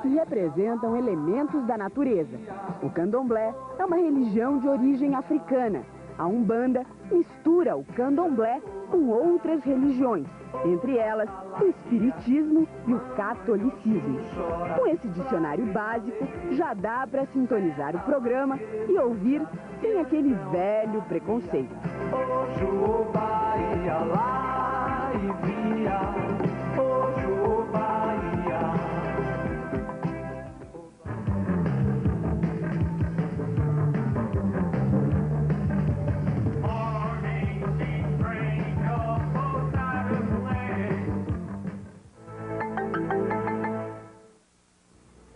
Que representam elementos da natureza. O candomblé é uma religião de origem africana. A Umbanda mistura o candomblé com outras religiões, entre elas o espiritismo e o catolicismo. Com esse dicionário básico, já dá para sintonizar o programa e ouvir sem aquele velho preconceito.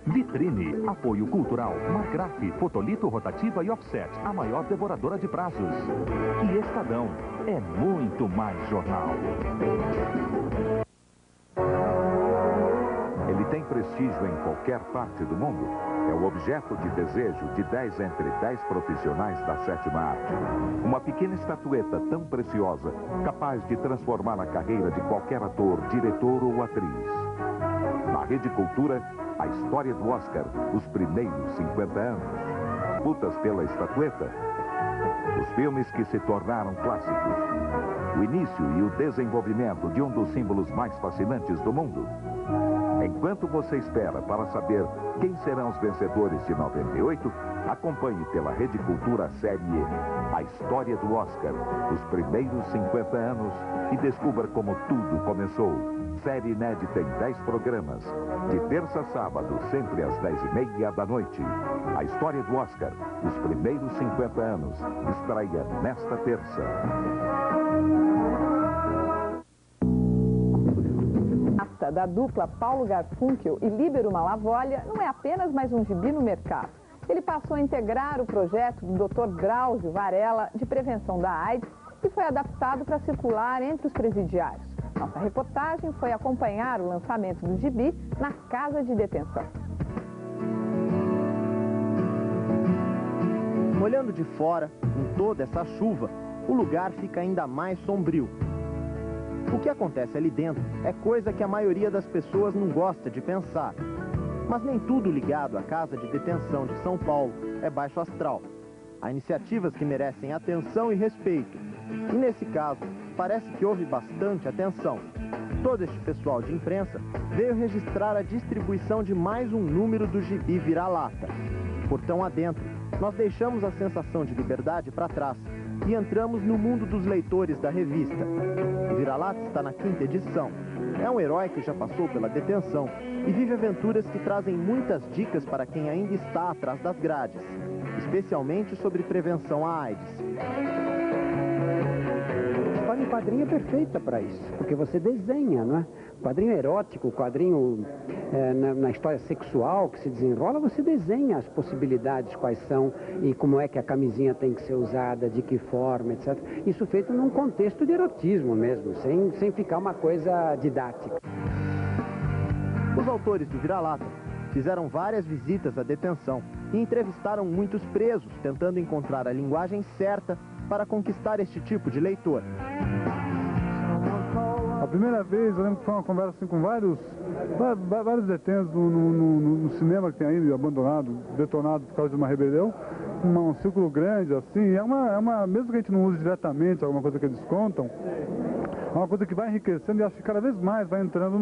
Vitrine, apoio cultural, Margraf, Fotolito Rotativa e Offset, a maior devoradora de prazos. E Estadão, é muito mais jornal. Ele tem prestígio em qualquer parte do mundo. É o objeto de desejo de 10 entre 10 profissionais da sétima arte. Uma pequena estatueta tão preciosa, capaz de transformar a carreira de qualquer ator, diretor ou atriz. Na Rede Cultura, a história do Oscar, os primeiros 50 anos. Lutas pela estatueta. Os filmes que se tornaram clássicos. O início e o desenvolvimento de um dos símbolos mais fascinantes do mundo. Enquanto você espera para saber quem serão os vencedores de 98, acompanhe pela Rede Cultura a série A História do Oscar, os primeiros 50 anos, e descubra como tudo começou. Série inédita em 10 programas, de terça a sábado, sempre às 10h30 da noite. A História do Oscar, os primeiros 50 anos, estreia nesta terça. Da dupla Paulo Garfunkel e Líbero Malavolha não é apenas mais um gibi no mercado. Ele passou a integrar o projeto do Dr. Drauzio Varela de prevenção da AIDS e foi adaptado para circular entre os presidiários. Nossa reportagem foi acompanhar o lançamento do gibi na casa de detenção. Olhando de fora, com toda essa chuva, o lugar fica ainda mais sombrio. O que acontece ali dentro é coisa que a maioria das pessoas não gosta de pensar. Mas nem tudo ligado à Casa de Detenção de São Paulo é baixo astral. Há iniciativas que merecem atenção e respeito. E nesse caso, parece que houve bastante atenção. Todo este pessoal de imprensa veio registrar a distribuição de mais um número do gibi Vira-Lata. Portão adentro, nós deixamos a sensação de liberdade para trás e entramos no mundo dos leitores da revista. O Vira-Lata está na 5ª edição. É um herói que já passou pela detenção e vive aventuras que trazem muitas dicas para quem ainda está atrás das grades, especialmente sobre prevenção à AIDS. A história em quadrinho é perfeita para isso, porque você desenha, não é? Quadrinho erótico, quadrinho na história sexual que se desenrola, você desenha as possibilidades, quais são e como é que a camisinha tem que ser usada, de que forma, etc. Isso feito num contexto de erotismo mesmo, sem ficar uma coisa didática. Os autores do Vira-Lata fizeram várias visitas à detenção e entrevistaram muitos presos, tentando encontrar a linguagem certa para conquistar este tipo de leitor. A primeira vez, eu lembro que foi uma conversa assim, com vários detentos no cinema que tem aí, abandonado, detonado por causa de uma rebelião, um círculo grande assim, mesmo que a gente não use diretamente alguma coisa que eles contam, é uma coisa que vai enriquecendo e acho que cada vez mais vai entrando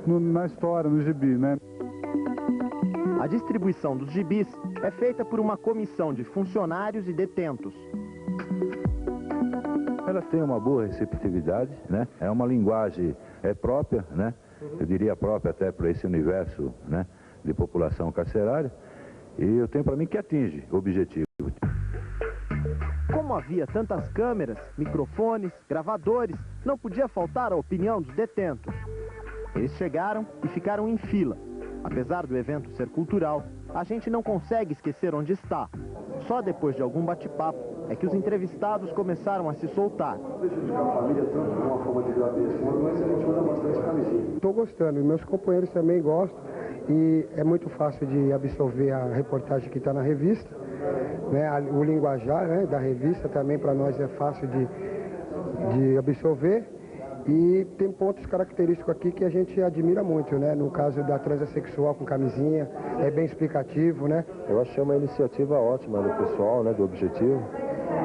na história, no gibi, né? A distribuição dos gibis é feita por uma comissão de funcionários e detentos. Ela tem uma boa receptividade, né? É uma linguagem própria, né? Eu diria própria até para esse universo, né, de população carcerária. E eu tenho para mim que atinge o objetivo. Como havia tantas câmeras, microfones, gravadores, não podia faltar a opinião dos detentos. Eles chegaram e ficaram em fila. Apesar do evento ser cultural, a gente não consegue esquecer onde está. Só depois de algum bate-papo é que os entrevistados começaram a se soltar. Estou gostando, e meus companheiros também gostam. E é muito fácil de absorver a reportagem que está na revista. Né? O linguajar, né, da revista também para nós é fácil de absorver. E tem pontos característicos aqui que a gente admira muito, né? No caso da transexual com camisinha, é bem explicativo, né? Eu achei uma iniciativa ótima do pessoal, né, do Objetivo,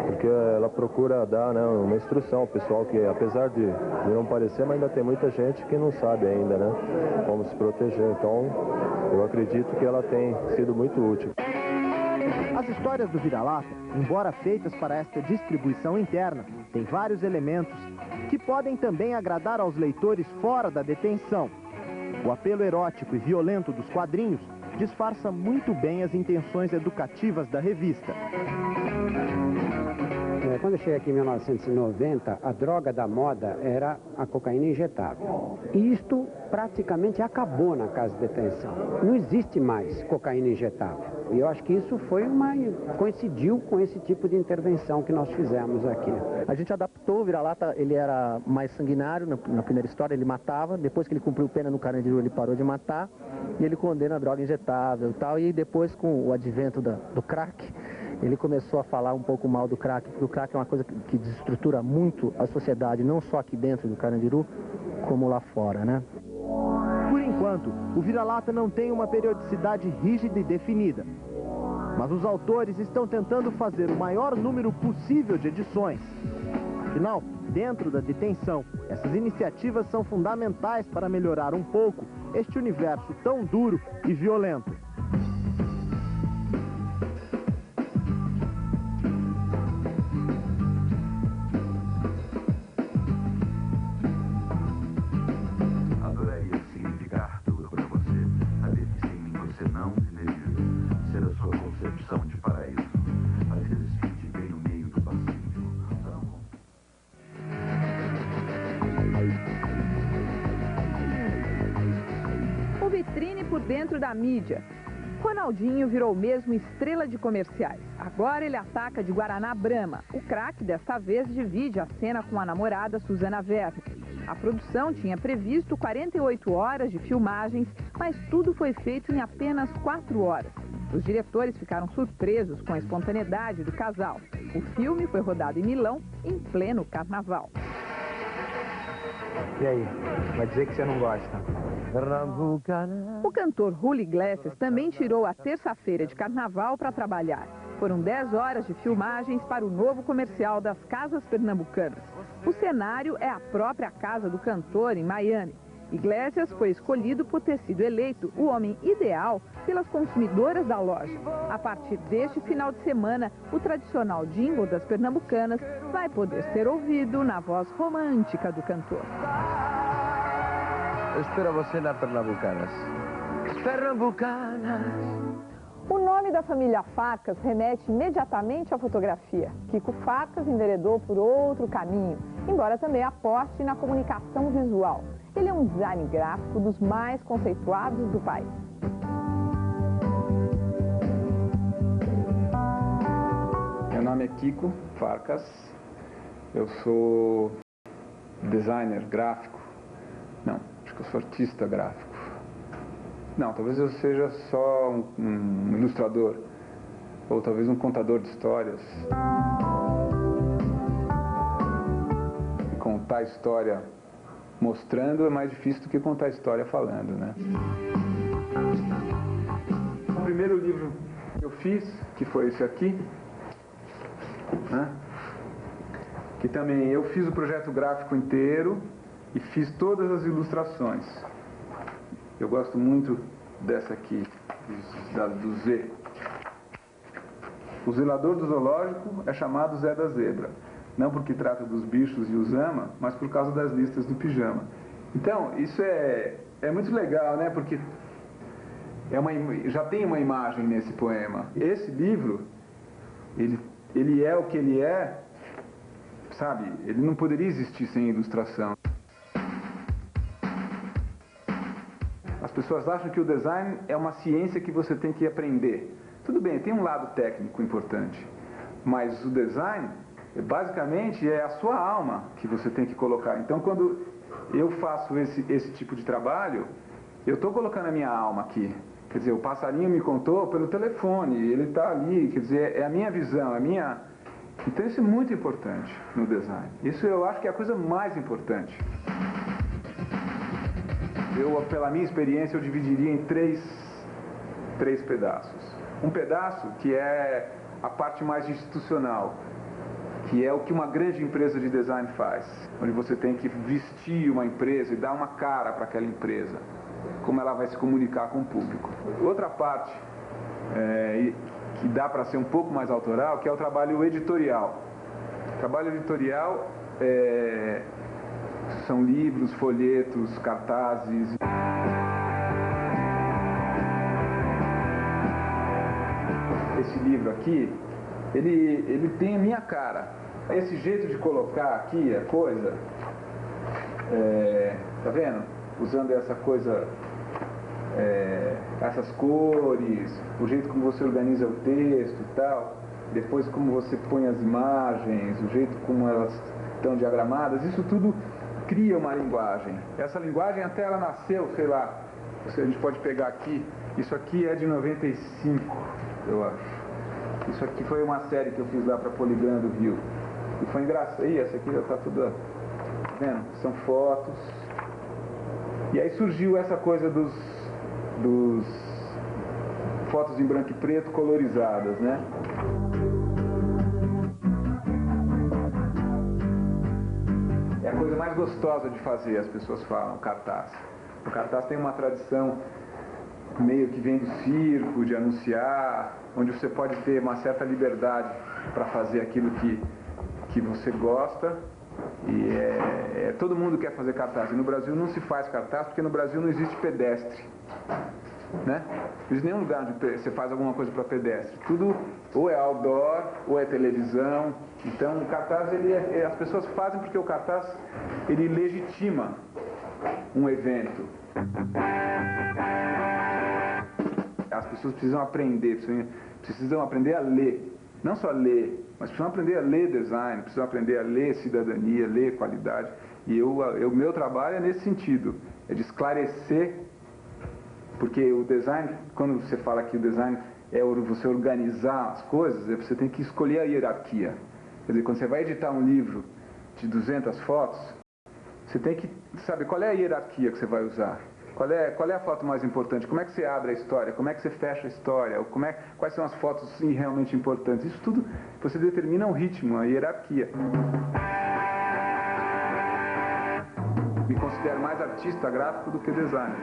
porque ela procura dar, né, uma instrução ao pessoal que, apesar de não parecer, mas ainda tem muita gente que não sabe ainda, né, como se proteger. Então, eu acredito que ela tem sido muito útil. As histórias do Vira-Lata, embora feitas para esta distribuição interna, têm vários elementos que podem também agradar aos leitores fora da detenção. O apelo erótico e violento dos quadrinhos disfarça muito bem as intenções educativas da revista. Quando eu cheguei aqui em 1990, a droga da moda era a cocaína injetável. E isto praticamente acabou na casa de detenção. Não existe mais cocaína injetável. E eu acho que isso coincidiu com esse tipo de intervenção que nós fizemos aqui. A gente adaptou o Vira-Lata, ele era mais sanguinário na primeira história, ele matava. Depois que ele cumpriu pena no Carandiru, ele parou de matar. E ele condena a droga injetável e tal. E depois, com o advento do crack, ele começou a falar um pouco mal do crack, porque o crack é uma coisa que desestrutura muito a sociedade, não só aqui dentro do Carandiru, como lá fora, né? Por enquanto, o Vira-Lata não tem uma periodicidade rígida e definida. Mas os autores estão tentando fazer o maior número possível de edições. Afinal, dentro da detenção, essas iniciativas são fundamentais para melhorar um pouco este universo tão duro e violento. Vitrine por dentro da mídia. Ronaldinho virou mesmo estrela de comerciais. Agora ele ataca de Guaraná Brahma. O craque desta vez divide a cena com a namorada Suzana Verne. A produção tinha previsto 48 horas de filmagens, mas tudo foi feito em apenas 4 horas. Os diretores ficaram surpresos com a espontaneidade do casal. O filme foi rodado em Milão, em pleno carnaval. E aí, vai dizer que você não gosta? O cantor Julio Iglesias também tirou a terça-feira de carnaval para trabalhar. Foram 10 horas de filmagens para o novo comercial das Casas Pernambucanas. O cenário é a própria casa do cantor em Miami. Iglesias foi escolhido por ter sido eleito o homem ideal pelas consumidoras da loja. A partir deste final de semana, o tradicional jingle das Pernambucanas vai poder ser ouvido na voz romântica do cantor. Eu espero você na Pernambucanas. Pernambucanas. O nome da família Farcas remete imediatamente à fotografia. Kiko Farcas enveredou por outro caminho, embora também aposte na comunicação visual. Ele é um design gráfico dos mais conceituados do país. Meu nome é Kiko Farcas, eu sou designer gráfico. Não, acho que eu sou artista gráfico. Não, talvez eu seja só um ilustrador, ou talvez um contador de histórias. Contar história mostrando é mais difícil do que contar a história falando, né? O primeiro livro que eu fiz, que foi esse aqui, né? Que também eu fiz o projeto gráfico inteiro e fiz todas as ilustrações. Eu gosto muito dessa aqui, do Z. O zelador do zoológico é chamado Zé da Zebra. Não porque trata dos bichos e os ama, mas por causa das listas do pijama. Então, isso é muito legal, né? Porque já tem uma imagem nesse poema. Esse livro, ele é o que ele é, sabe? Ele não poderia existir sem ilustração. As pessoas acham que o design é uma ciência que você tem que aprender. Tudo bem, tem um lado técnico importante, mas o design basicamente é a sua alma que você tem que colocar. Então, quando eu faço esse tipo de trabalho, eu estou colocando a minha alma aqui. Quer dizer, o passarinho me contou pelo telefone, ele está ali, quer dizer, é a minha visão, Então isso é muito importante no design. Isso eu acho que é a coisa mais importante. Eu, pela minha experiência, eu dividiria em três pedaços. Um pedaço que é a parte mais institucional, que é o que uma grande empresa de design faz, onde você tem que vestir uma empresa e dar uma cara para aquela empresa, como ela vai se comunicar com o público. Outra parte, que dá para ser um pouco mais autoral, que é o trabalho editorial. O trabalho editorial são livros, folhetos, cartazes. Esse livro aqui, ele tem a minha cara. Esse jeito de colocar aqui a coisa, tá vendo? Usando essa coisa, essas cores, o jeito como você organiza o texto e tal, depois como você põe as imagens, o jeito como elas estão diagramadas, isso tudo cria uma linguagem. Essa linguagem até ela nasceu, sei lá, a gente pode pegar aqui, isso aqui é de 95, eu acho. Isso aqui foi uma série que eu fiz lá para Poligram do Rio. E foi engraçado. Ih, essa aqui já está toda... Tá vendo? São fotos. E aí surgiu essa coisa dos fotos em branco e preto colorizadas, né? É a coisa mais gostosa de fazer, as pessoas falam, o cartaz. O cartaz tem uma tradição meio que vem do circo, de anunciar, onde você pode ter uma certa liberdade para fazer aquilo que você gosta. E todo mundo quer fazer cartaz. E no Brasil não se faz cartaz porque no Brasil não existe pedestre, né? Não existe nenhum lugar onde você faz alguma coisa para pedestre. Tudo ou é outdoor ou é televisão. Então o cartaz, as pessoas fazem porque o cartaz ele legitima um evento. As pessoas precisam aprender a ler. Não só ler, mas precisam aprender a ler design, precisam aprender a ler cidadania, ler qualidade. E o meu trabalho é nesse sentido, é de esclarecer, porque o design, quando você fala que o design é você organizar as coisas, você tem que escolher a hierarquia. Quer dizer, quando você vai editar um livro de 200 fotos, você tem que saber qual é a hierarquia que você vai usar. Qual é a foto mais importante? Como é que você abre a história? Como é que você fecha a história? Quais são as fotos realmente importantes? Isso tudo você determina um ritmo, a hierarquia. Me considero mais artista gráfico do que designer.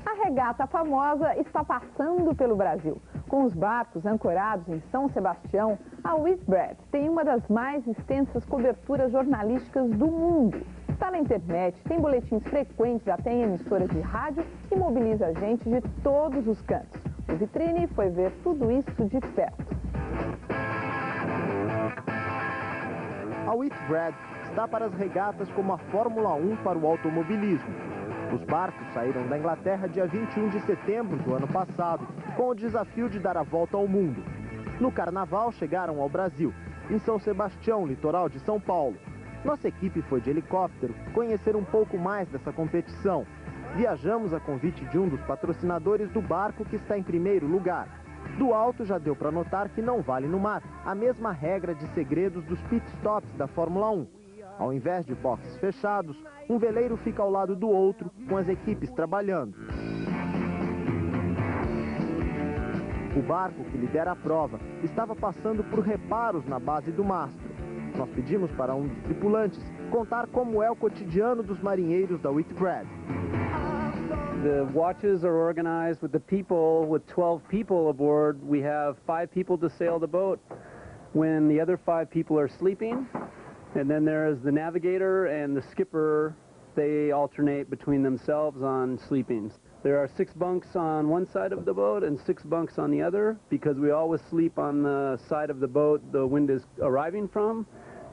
A regata famosa está passando pelo Brasil. Com os barcos ancorados em São Sebastião, a Whitbread tem uma das mais extensas coberturas jornalísticas do mundo. Está na internet, tem boletins frequentes até em emissoras de rádio e mobiliza gente de todos os cantos. O Vitrine foi ver tudo isso de perto. A Whitbread está para as regatas como a Fórmula 1 para o automobilismo. Os barcos saíram da Inglaterra dia 21 de setembro do ano passado, com o desafio de dar a volta ao mundo. No carnaval, chegaram ao Brasil, em São Sebastião, litoral de São Paulo. Nossa equipe foi de helicóptero conhecer um pouco mais dessa competição. Viajamos a convite de um dos patrocinadores do barco que está em primeiro lugar. Do alto já deu para notar que não vale no mar a mesma regra de segredos dos pitstops da Fórmula 1. Ao invés de boxes fechados, um veleiro fica ao lado do outro, com as equipes trabalhando. O barco que lidera a prova estava passando por reparos na base do mastro. Nós pedimos para um dos tripulantes contar como é o cotidiano dos marinheiros da Whitbread. The watches are organized with the people. With 12 people aboard, we have 5 people to sail the boat when the other 5 people are sleeping. And then there is the navigator and the skipper. They alternate between themselves on sleeping. There are 6 bunks on one side of the boat and 6 bunks on the other, because we always sleep on the side of the boat the wind is arriving from,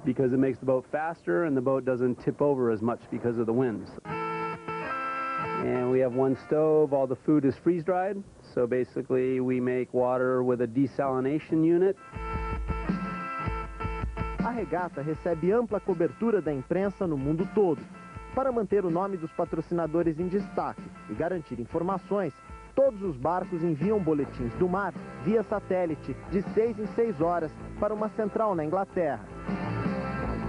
because it makes the boat faster and the boat doesn't tip over as much because of the winds. And we have one stove. All the food is freeze-dried, so basically we make water with a desalination unit. A regata recebe ampla cobertura da imprensa no mundo todo. Para manter o nome dos patrocinadores em destaque e garantir informações, todos os barcos enviam boletins do mar via satélite de 6 em 6 horas para uma central na Inglaterra.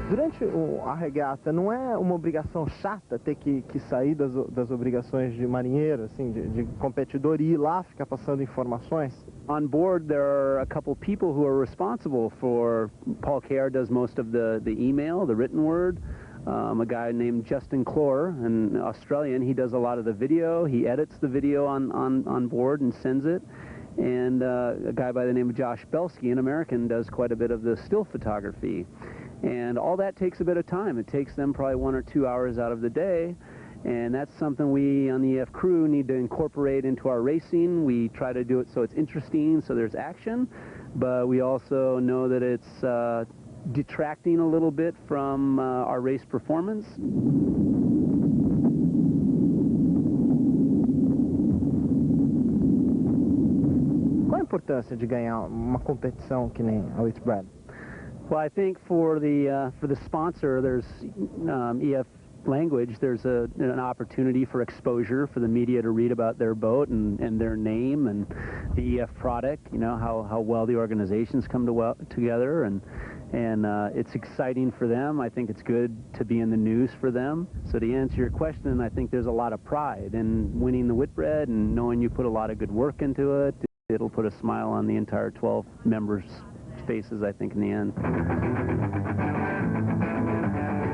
Durante a regata, não é uma obrigação chata ter que sair das obrigações de marinheiro, assim, de competidor e ir lá ficar passando informações? On board, there are a couple people who are responsible for. Paul Kerr does most of the email, the written word. A guy named Justin Clore, an Australian, he does a lot of the video. He edits the video on board and sends it. And a guy by the name of Josh Belsky, an American, does quite a bit of the still photography. And all that takes a bit of time. It takes them probably 1 or 2 hours out of the day. And that's something we on the EF crew need to incorporate into our racing. We try to do it so it's interesting, so there's action. But we also know that it's detracting a little bit from our race performance. Qual a importância de ganhar uma competição que nem a Whitbread? Well, I think for the sponsor, there's EF language. There's an opportunity for exposure for the media to read about their boat and their name and the EF product. You know how well the organizations come together, and it's exciting for them. I think it's good to be in the news for them. So to answer your question, I think there's a lot of pride in winning the Whitbread and knowing you put a lot of good work into it. It'll put a smile on the entire 12 members' faces, I think, in the end.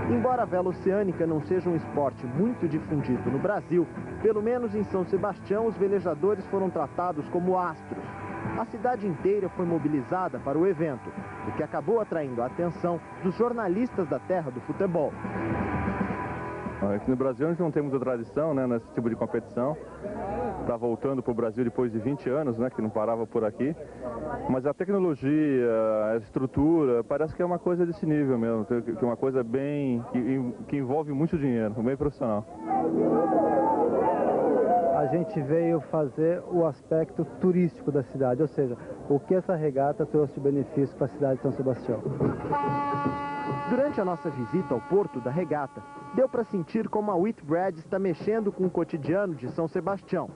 Embora a vela oceânica não seja um esporte muito difundido no Brasil, pelo menos em São Sebastião os velejadores foram tratados como astros. A cidade inteira foi mobilizada para o evento, o que acabou atraindo a atenção dos jornalistas da terra do futebol. Aqui no Brasil a gente não tem muita tradição, né, nesse tipo de competição. Está voltando para o Brasil depois de 20 anos, né, que não parava por aqui. Mas a tecnologia, a estrutura, parece que é uma coisa desse nível mesmo, que é uma coisa bem que envolve muito dinheiro, bem profissional. A gente veio fazer o aspecto turístico da cidade, ou seja, o que essa regata trouxe de benefício para a cidade de São Sebastião. Durante a nossa visita ao porto da regata, deu para sentir como a Whitbread está mexendo com o cotidiano de São Sebastião.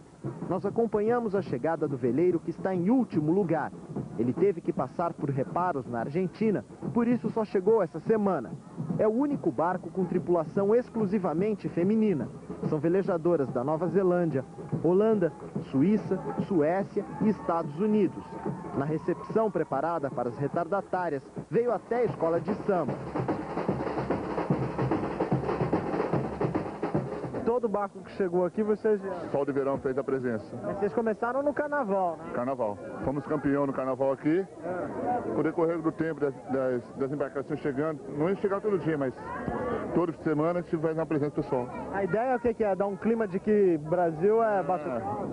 Nós acompanhamos a chegada do veleiro que está em último lugar. Ele teve que passar por reparos na Argentina, por isso só chegou essa semana. É o único barco com tripulação exclusivamente feminina. São velejadoras da Nova Zelândia, Holanda, Suíça, Suécia e Estados Unidos. Na recepção preparada para as retardatárias, veio até a escola de samba. Todo barco que chegou aqui, vocês... Sol de Verão fez a presença. Mas vocês começaram no carnaval, né? Carnaval. Fomos campeão no carnaval aqui. Com o decorrer do tempo das embarcações chegando, não ia chegar todo dia, mas toda semana a gente faz uma presença pessoal. A ideia é o que é? Dar um clima de que Brasil é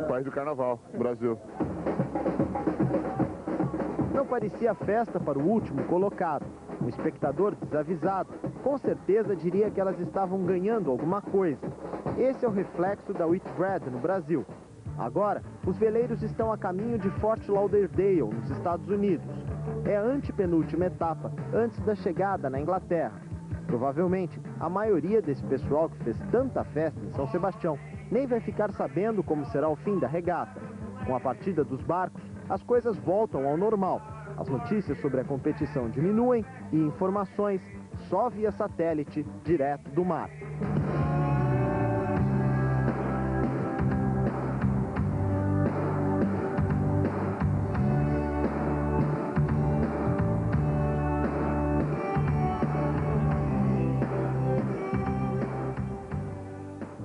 país do carnaval, Brasil. Não parecia festa para o último colocado. Um espectador desavisado, com certeza diria que elas estavam ganhando alguma coisa. Esse é o reflexo da Whitbread no Brasil. Agora, os veleiros estão a caminho de Fort Lauderdale, nos Estados Unidos. É a antepenúltima etapa, antes da chegada na Inglaterra. Provavelmente, a maioria desse pessoal que fez tanta festa em São Sebastião nem vai ficar sabendo como será o fim da regata. Com a partida dos barcos, as coisas voltam ao normal. As notícias sobre a competição diminuem e informações só via satélite direto do mar.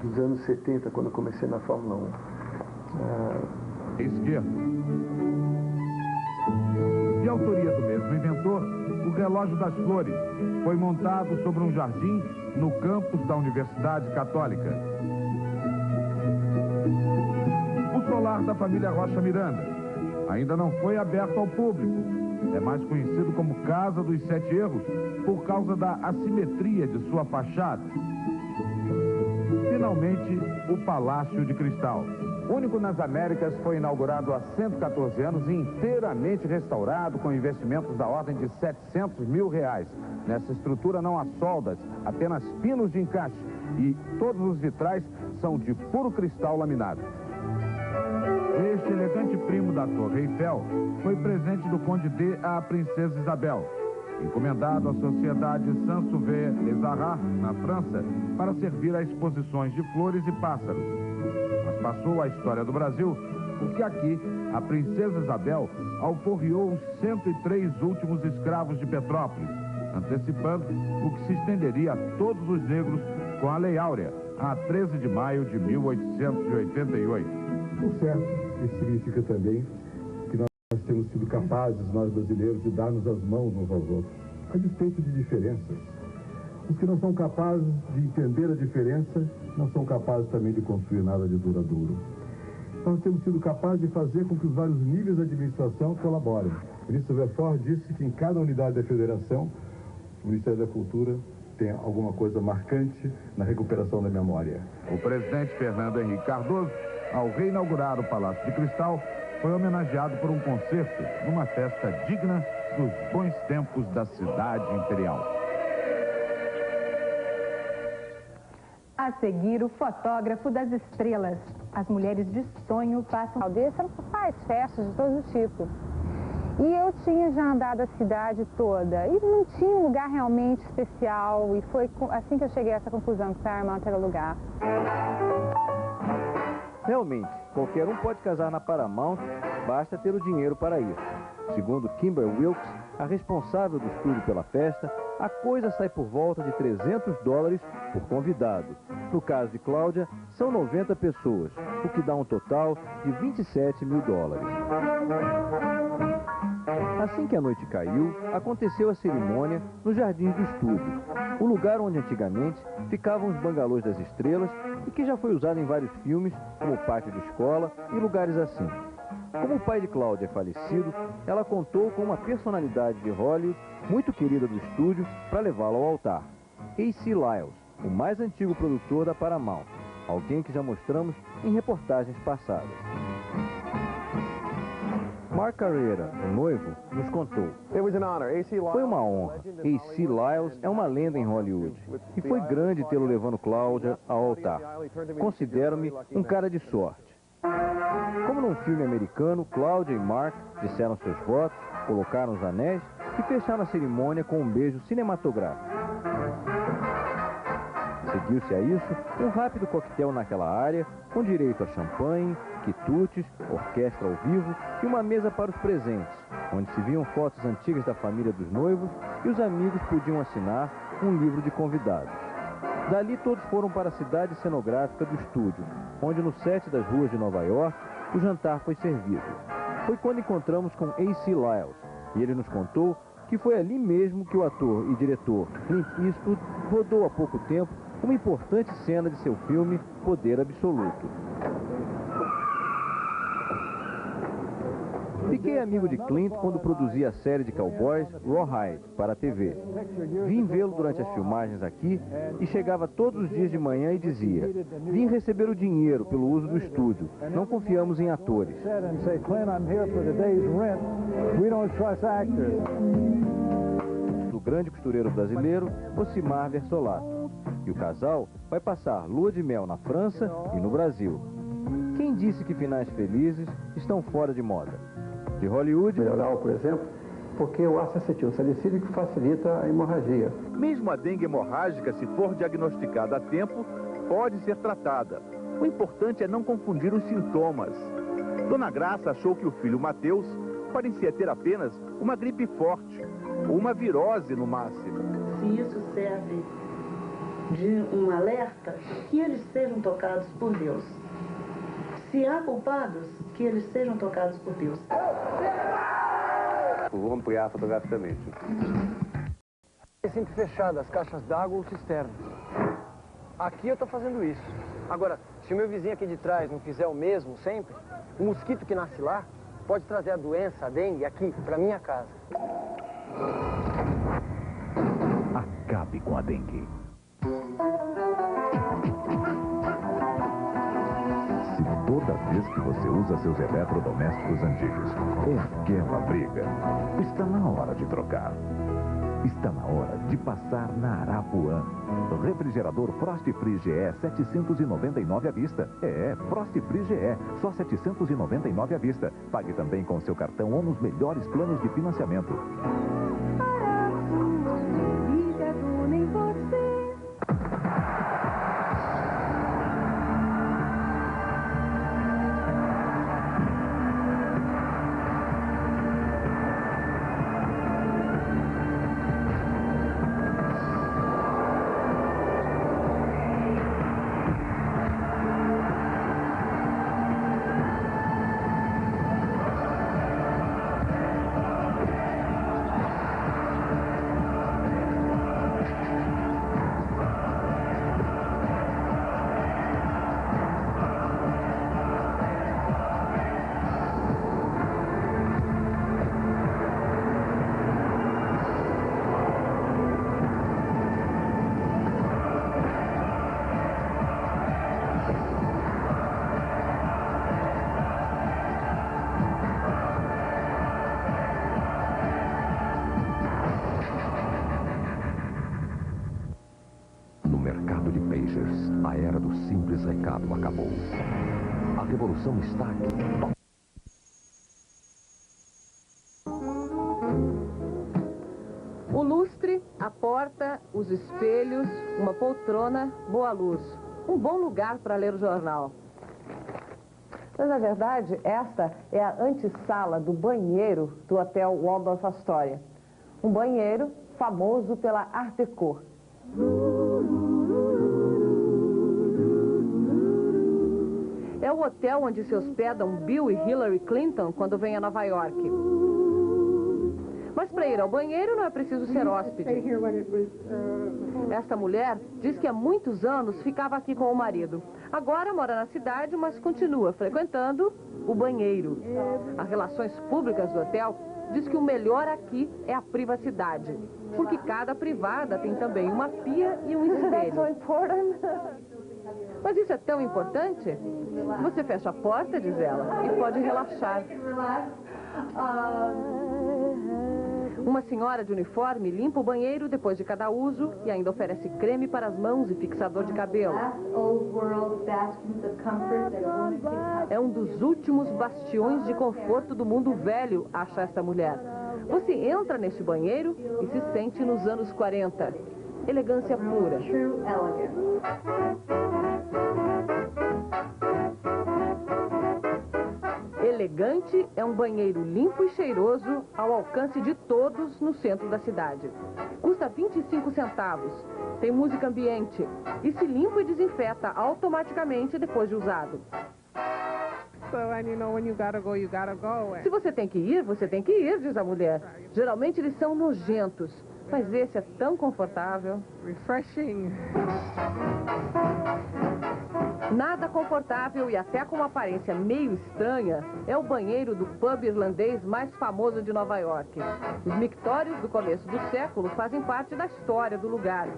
Dos anos 70, quando eu comecei na Fórmula 1. Esquerdo. De autoria do mesmo inventor, o relógio das flores foi montado sobre um jardim no campus da Universidade Católica. O solar da família Rocha Miranda ainda não foi aberto ao público. É mais conhecido como Casa dos Sete Erros por causa da assimetria de sua fachada. Finalmente, o Palácio de Cristal. único nas Américas, foi inaugurado há 114 anos e inteiramente restaurado com investimentos da ordem de R$700 mil. Nessa estrutura não há soldas, apenas pinos de encaixe e todos os vitrais são de puro cristal laminado. Este elegante primo da Torre Eiffel foi presente do Conde D à Princesa Isabel, encomendado à Sociedade Saint-Sauveur-les Arts, na França, para servir a exposições de flores e pássaros. Mas passou à história do Brasil, porque aqui a Princesa Isabel alforriou os 103 últimos escravos de Petrópolis, antecipando o que se estenderia a todos os negros com a Lei Áurea, a 13 de maio de 1888. Por certo, isso significa também que nós temos sido capazes, nós brasileiros, de dar-nos as mãos uns aos outros, a despeito de diferenças. Os que não são capazes de entender a diferença, não são capazes também de construir nada de duradouro. Nós temos sido capazes de fazer com que os vários níveis da administração colaborem. O ministro Verfort disse que em cada unidade da federação, o Ministério da Cultura tem alguma coisa marcante na recuperação da memória. O presidente Fernando Henrique Cardoso, ao reinaugurar o Palácio de Cristal, foi homenageado por um concerto numa festa digna dos bons tempos da cidade imperial. A seguir, o fotógrafo das estrelas. As mulheres de sonho passam... Você faz festas de todo tipo. E eu tinha já andado a cidade toda e não tinha um lugar realmente especial. E foi assim que eu cheguei a essa conclusão, que Paramount era o lugar. Realmente, qualquer um pode casar na Paramount, basta ter o dinheiro para ir. Segundo Kimber Wilkes, a responsável do estúdio pela festa, a coisa sai por volta de $300 por convidado. No caso de Cláudia, são 90 pessoas, o que dá um total de $27 mil. Assim que a noite caiu, aconteceu a cerimônia no jardim do estúdio, o lugar onde antigamente ficavam os bangalôs das estrelas e que já foi usado em vários filmes, como o pátio de escola e lugares assim. Como o pai de Cláudia é falecido, ela contou com uma personalidade de Hollywood muito querida do estúdio para levá-lo ao altar. A.C. Lyles, o mais antigo produtor da Paramount, alguém que já mostramos em reportagens passadas. Mark Carreira, o noivo, nos contou. Foi uma honra. A.C. Lyles é uma lenda em Hollywood e foi grande tê-lo levando Cláudia ao altar. Considero-me um cara de sorte. Como num filme americano, Cláudia e Mark disseram seus votos, colocaram os anéis e fecharam a cerimônia com um beijo cinematográfico. Seguiu-se a isso um rápido coquetel naquela área, com direito a champanhe, quitutes, orquestra ao vivo e uma mesa para os presentes, onde se viam fotos antigas da família dos noivos e os amigos podiam assinar um livro de convidados. Dali todos foram para a cidade cenográfica do estúdio, onde no set das ruas de Nova York o jantar foi servido. Foi quando encontramos com A.C. Lyles e ele nos contou que foi ali mesmo que o ator e diretor Clint Eastwood rodou há pouco tempo uma importante cena de seu filme Poder Absoluto. Fiquei amigo de Clint quando produzia a série de cowboys Rawhide para a TV. Vim vê-lo durante as filmagens aqui e chegava todos os dias de manhã e dizia: vim receber o dinheiro pelo uso do estúdio, não confiamos em atores. Do grande costureiro brasileiro, Ocimar Versolato. E o casal vai passar lua de mel na França e no Brasil. Quem disse que finais felizes estão fora de moda? De Hollywood... Melhoral, por exemplo, porque o ácido acetil salicílico facilita a hemorragia. Mesmo a dengue hemorrágica, se for diagnosticada a tempo, pode ser tratada. O importante é não confundir os sintomas. Dona Graça achou que o filho Mateus parecia ter apenas uma gripe forte, ou uma virose no máximo. Se isso serve de um alerta, que eles sejam tocados por Deus. Se há culpados, que eles sejam tocados por Deus. Vou ampliar fotograficamente. É sempre fechado, as caixas d'água ou cisternas. Aqui eu estou fazendo isso. Agora, se o meu vizinho aqui de trás não fizer o mesmo sempre, o mosquito que nasce lá pode trazer a doença, a dengue, aqui, para minha casa. Acabe com a dengue. Se toda vez que você usa seus eletrodomésticos antigos. É aquela briga. Está na hora de trocar. Está na hora de passar na Arapuã. Refrigerador Frost Free GE 799 à vista. Frost Free GE, só 799 à vista. Pague também com seu cartão ou nos melhores planos de financiamento. A era do simples recado acabou. A revolução está aqui. O lustre, a porta, os espelhos, uma poltrona, boa luz. Um bom lugar para ler o jornal. Mas, na verdade, esta é a antessala do banheiro do Hotel Waldorf Astoria. Um banheiro famoso pela Art Deco. É o hotel onde se hospedam Bill e Hillary Clinton quando vêm a Nova York. Mas para ir ao banheiro não é preciso ser hóspede. Esta mulher diz que há muitos anos ficava aqui com o marido. Agora mora na cidade, mas continua frequentando o banheiro. As relações públicas do hotel diz que o melhor aqui é a privacidade, porque cada privada tem também uma pia e um espelho. Mas isso é tão importante? Você fecha a porta, diz ela, e pode relaxar. Uma senhora de uniforme limpa o banheiro depois de cada uso e ainda oferece creme para as mãos e fixador de cabelo. É um dos últimos bastiões de conforto do mundo velho, acha esta mulher. Você entra neste banheiro e se sente nos anos 40. Elegância pura. Elegante é um banheiro limpo e cheiroso ao alcance de todos no centro da cidade. Custa 25 centavos, tem música ambiente e se limpa e desinfeta automaticamente depois de usado. Se você tem que ir, você tem que ir, diz a mulher. Geralmente eles são nojentos, mas esse é tão confortável. Refreshing. Nada confortável e até com uma aparência meio estranha é o banheiro do pub irlandês mais famoso de Nova York. Os mictórios do começo do século fazem parte da história do lugar.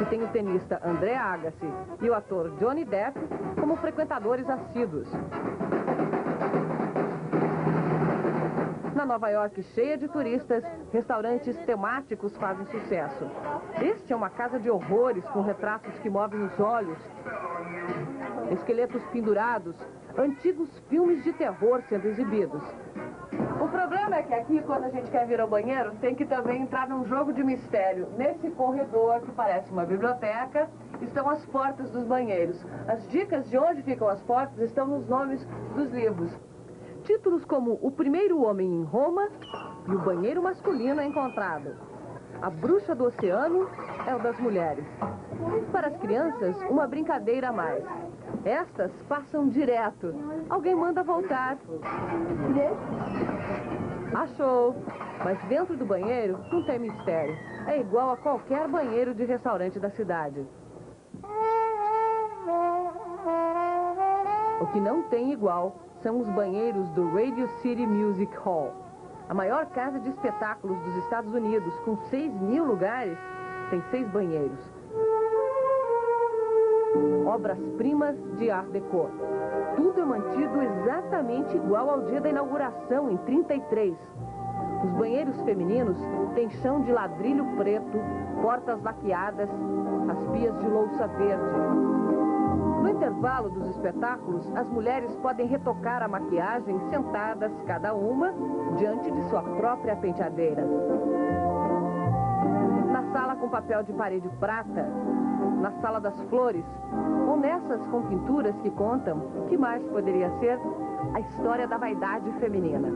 E tem o tenista André Agassi e o ator Johnny Depp como frequentadores assíduos. Na Nova York cheia de turistas, restaurantes temáticos fazem sucesso. Este é uma casa de horrores com retratos que movem os olhos, esqueletos pendurados, antigos filmes de terror sendo exibidos. O problema é que aqui, quando a gente quer vir ao banheiro, tem que também entrar num jogo de mistério. Nesse corredor, que parece uma biblioteca, estão as portas dos banheiros. As dicas de onde ficam as portas estão nos nomes dos livros. Títulos como O Primeiro Homem em Roma e O Banheiro Masculino Encontrado. A Bruxa do Oceano é o das mulheres. Para as crianças, uma brincadeira a mais. Estas passam direto. Alguém manda voltar. Achou. Mas dentro do banheiro não tem mistério. É igual a qualquer banheiro de restaurante da cidade. O que não tem igual são os banheiros do Radio City Music Hall. A maior casa de espetáculos dos Estados Unidos, com 6.000 lugares, tem 6 banheiros. Obras-primas de Art Deco. Tudo é mantido exatamente igual ao dia da inauguração, em 33. Os banheiros femininos têm chão de ladrilho preto, portas laqueadas, as pias de louça verde. No intervalo dos espetáculos, as mulheres podem retocar a maquiagem sentadas, cada uma, diante de sua própria penteadeira. Na sala com papel de parede prata, na sala das flores, ou nessas com pinturas que contam, que mais poderia ser a história da vaidade feminina.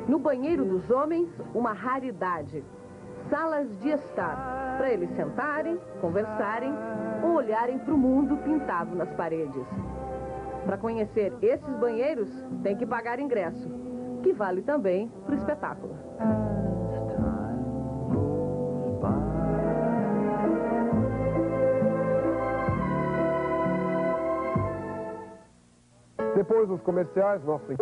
No banheiro dos homens, uma raridade. Salas de estar, para eles sentarem, conversarem ou olharem para o mundo pintado nas paredes. Para conhecer esses banheiros, tem que pagar ingresso, que vale também para o espetáculo. Depois dos comerciais, nosso...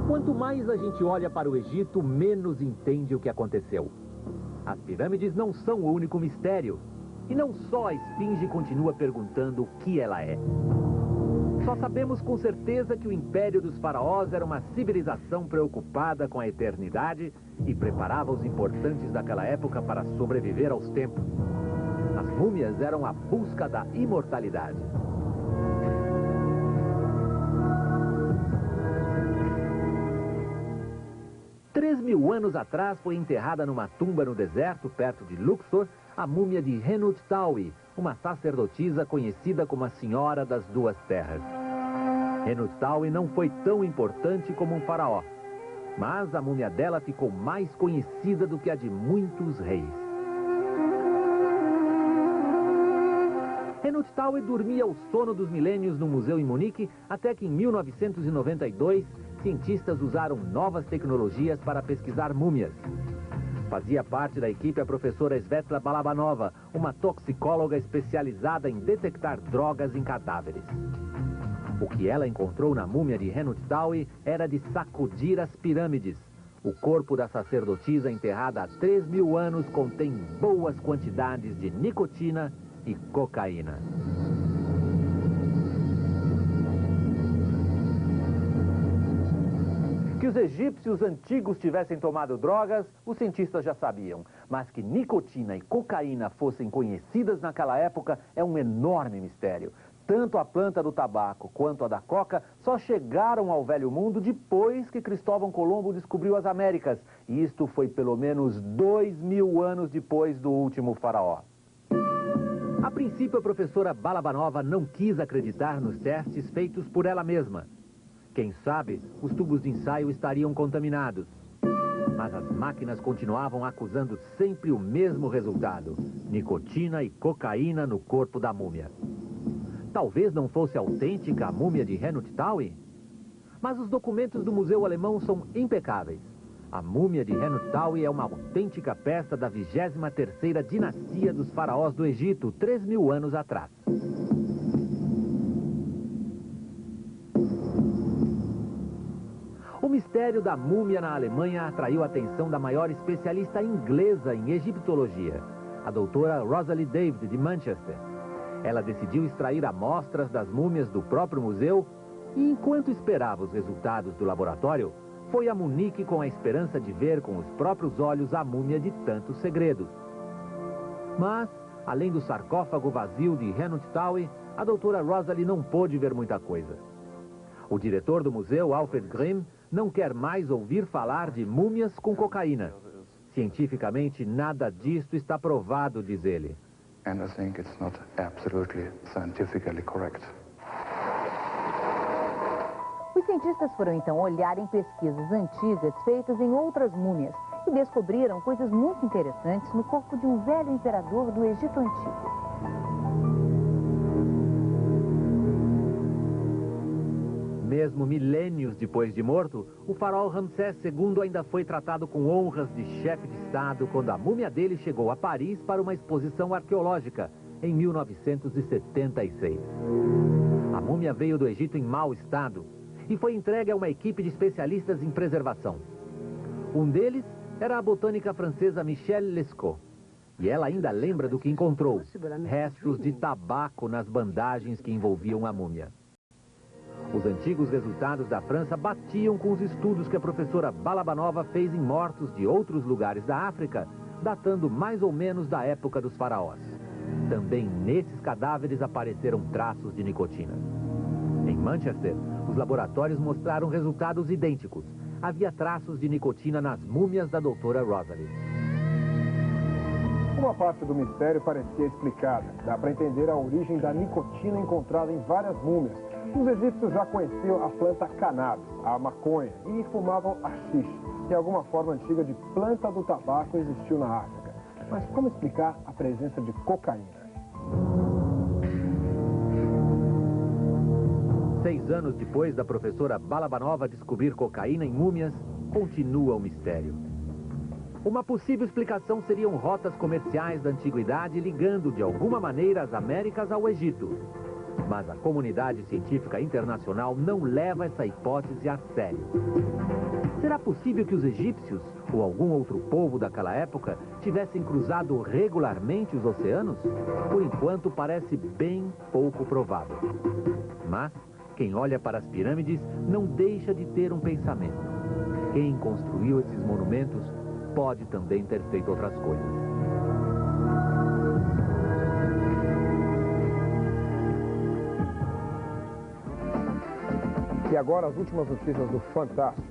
Quanto mais a gente olha para o Egito, menos entende o que aconteceu. As pirâmides não são o único mistério. E não só a Esfinge continua perguntando o que ela é. Só sabemos com certeza que o Império dos Faraós era uma civilização preocupada com a eternidade e preparava os importantes daquela época para sobreviver aos tempos. As múmias eram a busca da imortalidade. Três 3.000 anos atrás foi enterrada numa tumba no deserto, perto de Luxor, a múmia de Henut-Tawi, uma sacerdotisa conhecida como a Senhora das Duas Terras. Henut-Tawi não foi tão importante como um faraó, mas a múmia dela ficou mais conhecida do que a de muitos reis. Henut-Tawi dormia o sono dos milênios no museu em Munique, até que em 1992, cientistas usaram novas tecnologias para pesquisar múmias. Fazia parte da equipe a professora Svetla Balabanova, uma toxicóloga especializada em detectar drogas em cadáveres. O que ela encontrou na múmia de Henut-Tawi era de sacudir as pirâmides. O corpo da sacerdotisa enterrada há 3.000 anos contém boas quantidades de nicotina e cocaína. Que os egípcios antigos tivessem tomado drogas, os cientistas já sabiam. Mas que nicotina e cocaína fossem conhecidas naquela época é um enorme mistério. Tanto a planta do tabaco quanto a da coca só chegaram ao Velho Mundo depois que Cristóvão Colombo descobriu as Américas. E isto foi pelo menos 2.000 anos depois do último faraó. A princípio, a professora Balabanova não quis acreditar nos testes feitos por ela mesma. Quem sabe, os tubos de ensaio estariam contaminados. Mas as máquinas continuavam acusando sempre o mesmo resultado: nicotina e cocaína no corpo da múmia. Talvez não fosse autêntica a múmia de Henut-Tawi? Mas os documentos do Museu Alemão são impecáveis. A múmia de Henut-Tawi é uma autêntica peça da 23ª dinastia dos faraós do Egito, 3.000 anos atrás. O mistério da múmia na Alemanha atraiu a atenção da maior especialista inglesa em egiptologia, a doutora Rosalie David, de Manchester. Ela decidiu extrair amostras das múmias do próprio museu e, enquanto esperava os resultados do laboratório, foi a Munique com a esperança de ver com os próprios olhos a múmia de tantos segredos. Mas, além do sarcófago vazio de Henut-Tawi, a doutora Rosalie não pôde ver muita coisa. O diretor do museu, Alfred Grimm, não quer mais ouvir falar de múmias com cocaína. Cientificamente, nada disto está provado, diz ele. And I think it's not absolutely scientifically correct. Os cientistas foram então olhar em pesquisas antigas feitas em outras múmias e descobriram coisas muito interessantes no corpo de um velho imperador do Egito Antigo. Mesmo milênios depois de morto, o faraó Ramsés II ainda foi tratado com honras de chefe de Estado quando a múmia dele chegou a Paris para uma exposição arqueológica em 1976. A múmia veio do Egito em mau estado e foi entregue a uma equipe de especialistas em preservação. Um deles era a botânica francesa Michelle Lescaut. E ela ainda lembra do que encontrou: restos de tabaco nas bandagens que envolviam a múmia. Os antigos resultados da França batiam com os estudos que a professora Balabanova fez em mortos de outros lugares da África, datando mais ou menos da época dos faraós. Também nesses cadáveres apareceram traços de nicotina. Em Manchester, os laboratórios mostraram resultados idênticos. Havia traços de nicotina nas múmias da doutora Rosalie. Uma parte do mistério parecia explicada. Dá para entender a origem da nicotina encontrada em várias múmias. Os egípcios já conheciam a planta cannabis, a maconha, e fumavam haxixe, que alguma forma antiga de planta do tabaco existiu na África. Mas como explicar a presença de cocaína? 6 anos depois da professora Balabanova descobrir cocaína em múmias, continua o mistério. Uma possível explicação seriam rotas comerciais da antiguidade ligando de alguma maneira as Américas ao Egito. Mas a comunidade científica internacional não leva essa hipótese a sério. Será possível que os egípcios, ou algum outro povo daquela época, tivessem cruzado regularmente os oceanos? Por enquanto, parece bem pouco provável. Mas quem olha para as pirâmides não deixa de ter um pensamento. Quem construiu esses monumentos pode também ter feito outras coisas. E agora as últimas notícias do Fantástico.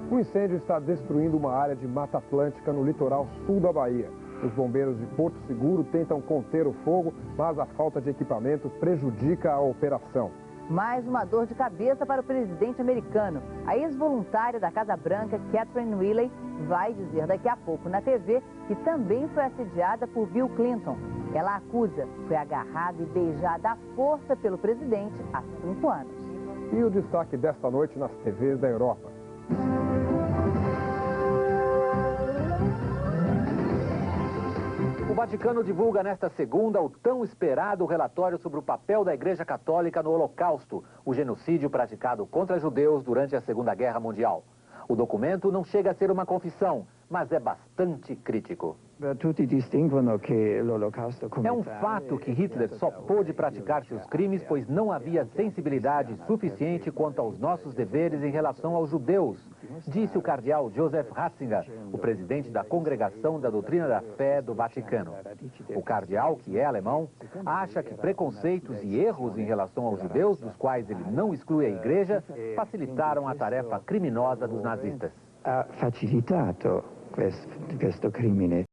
O incêndio está destruindo uma área de Mata Atlântica no litoral sul da Bahia. Os bombeiros de Porto Seguro tentam conter o fogo, mas a falta de equipamento prejudica a operação. Mais uma dor de cabeça para o presidente americano. A ex-voluntária da Casa Branca, Catherine Willey, vai dizer daqui a pouco na TV que também foi assediada por Bill Clinton. Ela acusa, foi agarrada e beijada à força pelo presidente há 5 anos. E o destaque desta noite nas TVs da Europa. O Vaticano divulga nesta segunda o tão esperado relatório sobre o papel da Igreja Católica no Holocausto, o genocídio praticado contra judeus durante a Segunda Guerra Mundial. O documento não chega a ser uma confissão, mas é bastante crítico. É um fato que Hitler só pôde praticar seus crimes pois não havia sensibilidade suficiente quanto aos nossos deveres em relação aos judeus, disse o cardeal Joseph Ratzinger, o presidente da Congregação da Doutrina da Fé do Vaticano. O cardeal, que é alemão, acha que preconceitos e erros em relação aos judeus, dos quais ele não exclui a Igreja, facilitaram a tarefa criminosa dos nazistas. Ha facilitato questo crimine.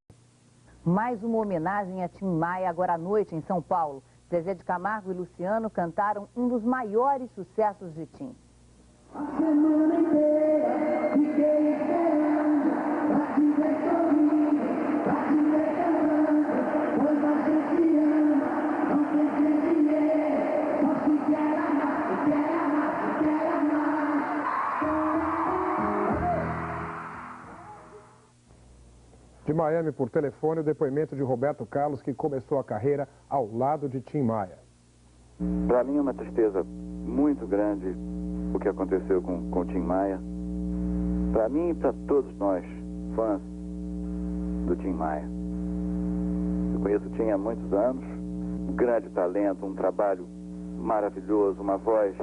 Mais uma homenagem a Tim Maia agora à noite em São Paulo. Zezé de Camargo e Luciano cantaram um dos maiores sucessos de Tim. A semana inteira fiquei esperando pra te ver sorrir, pra te ver cantando, pois a gente ama, não tem que dizer, só se quer amar, se quer amar, se quer amar. De Miami, por telefone, o depoimento de Roberto Carlos, que começou a carreira ao lado de Tim Maia. Para mim é uma tristeza muito grande o que aconteceu com Tim Maia. Para mim e para todos nós, fãs do Tim Maia. Eu conheço o Tim há muitos anos, um grande talento, um trabalho maravilhoso, uma voz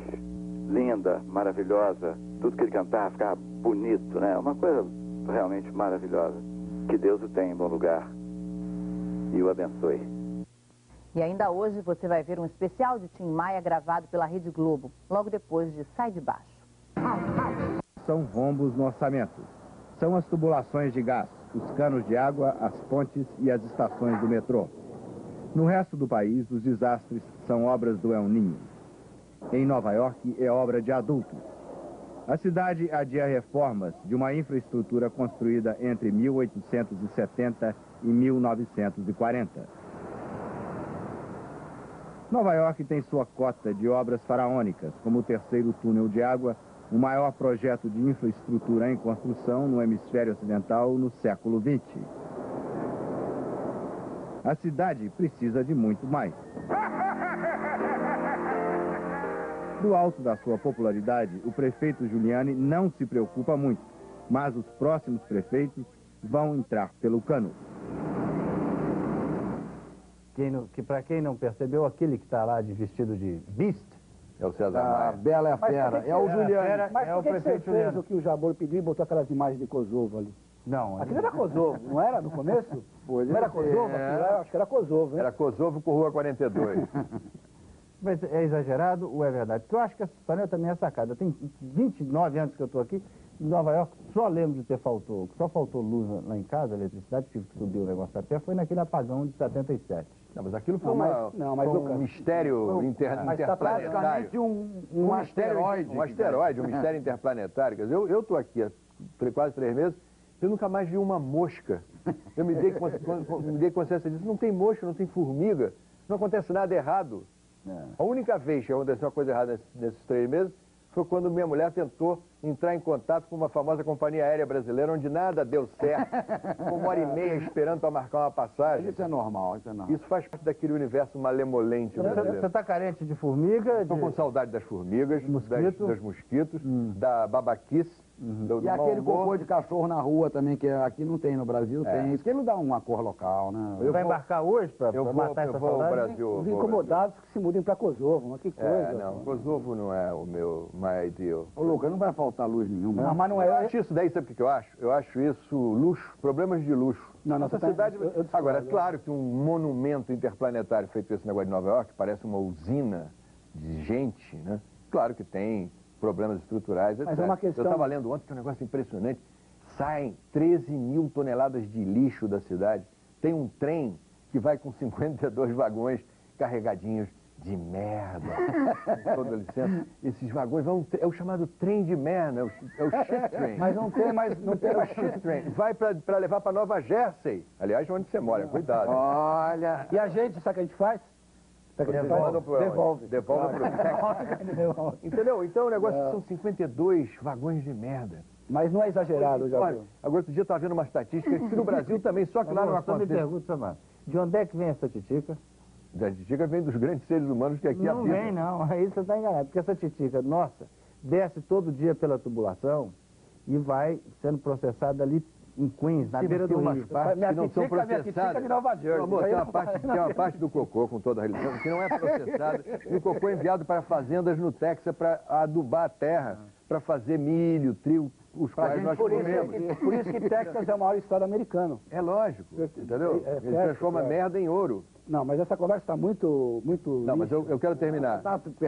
linda, maravilhosa. Tudo que ele cantava ficava bonito, né? Uma coisa realmente maravilhosa. Que Deus o tenha em bom lugar e o abençoe. E ainda hoje você vai ver um especial de Tim Maia gravado pela Rede Globo, logo depois de Sai de Baixo. São rombos no orçamento. São as tubulações de gás, os canos de água, as pontes e as estações do metrô. No resto do país, os desastres são obras do El Niño. Em Nova York, é obra de adultos. A cidade adia reformas de uma infraestrutura construída entre 1870 e 1940. Nova York tem sua cota de obras faraônicas, como o terceiro túnel de água, o maior projeto de infraestrutura em construção no hemisfério ocidental no século XX. A cidade precisa de muito mais. Do alto da sua popularidade, o prefeito Giuliani não se preocupa muito, mas os próximos prefeitos vão entrar pelo cano. Para quem não percebeu, aquele que está lá de vestido de Beast é o César Maia. A Bela é a Fera. É o Giuliani. Mas é por o que prefeito você fez o que o Jabor pediu e botou aquelas imagens de Kosovo ali? Não. Aquilo era Kosovo, não era no começo? Não era Kosovo? Aquilo, acho que era Kosovo, hein? Era Kosovo com Rua 42. Mas é exagerado ou é verdade? Porque eu acho que essa história também é sacada. Tem 29 anos que eu estou aqui, em Nova York, só lembro de só faltou luz lá em casa, eletricidade, tive que subir o negócio até, foi naquele apagão de 77. Não, mas aquilo foi um mistério interplanetário. Um asteroide. Um asteroide, um mistério interplanetário. Quer dizer, eu estou aqui há quase 3 meses, eu nunca mais vi uma mosca. Eu me dei consciência disso. Não tem mosca, não tem formiga, não acontece nada errado. A única vez que aconteceu uma coisa errada nesses 3 meses foi quando minha mulher tentou entrar em contato com uma famosa companhia aérea brasileira, onde nada deu certo. Ficou 1h30 esperando para marcar uma passagem. Isso é normal, Isso faz parte daquele universo malemolente brasileiro. Você está carente de formiga? Estou com saudade das formigas, dos mosquitos, da babaquice. E aquele cocô de cachorro na rua também, que aqui não tem no Brasil, tem. Isso que ele não dá uma cor local, né? Vai embarcar hoje para matar essa saudade? Os incomodados que se mudem para Kosovo, mas que coisa. Não, Kosovo não é o meu ideal. Ô, Lucas, não vai faltar luz nenhuma. Não, mas não é. Eu acho isso daí, sabe o que eu acho? Eu acho isso luxo, problemas de luxo. Nossa cidade... Agora, é claro que um monumento interplanetário feito esse negócio de Nova York parece uma usina de gente, né? Claro que tem problemas estruturais, etc. Mas é uma questão... Eu estava lendo ontem que é um negócio impressionante. Saem 13 mil toneladas de lixo da cidade. Tem um trem que vai com 52 vagões carregadinhos de merda. Com toda licença. Esses vagões vão... É o chamado trem de merda, é o shit train. Mas não tem mais... Não tem mais shit train. Vai para levar para Nova Jersey. Aliás, onde você mora, cuidado. Olha... E a gente, sabe o que a gente faz? Devolve pro Entendeu? Então o negócio são 52 vagões de merda. Mas não é exagerado, já viu? Agora, outro dia eu estava vendo uma estatística que no Brasil também, só que lá não acontece. Me pergunta, Samar, de onde é que vem essa titica? A titica vem dos grandes seres humanos que aqui habitam. Não vem, não. Aí você está enganado. Porque essa titica, nossa, desce todo dia pela tubulação e vai sendo processada ali em Queens, na beira do rio. Partes que não são processadas. De Nova Jersey. Amor, tem uma parte do cocô, com toda a religião, que não é processada. E o cocô é enviado para fazendas no Texas para adubar a terra, para fazer milho, trigo, os quais nós comemos. Por isso que Texas é o maior estado americano. É lógico, entendeu? Ele transforma merda em ouro. Não, mas essa conversa está muito... Não, mas eu quero terminar.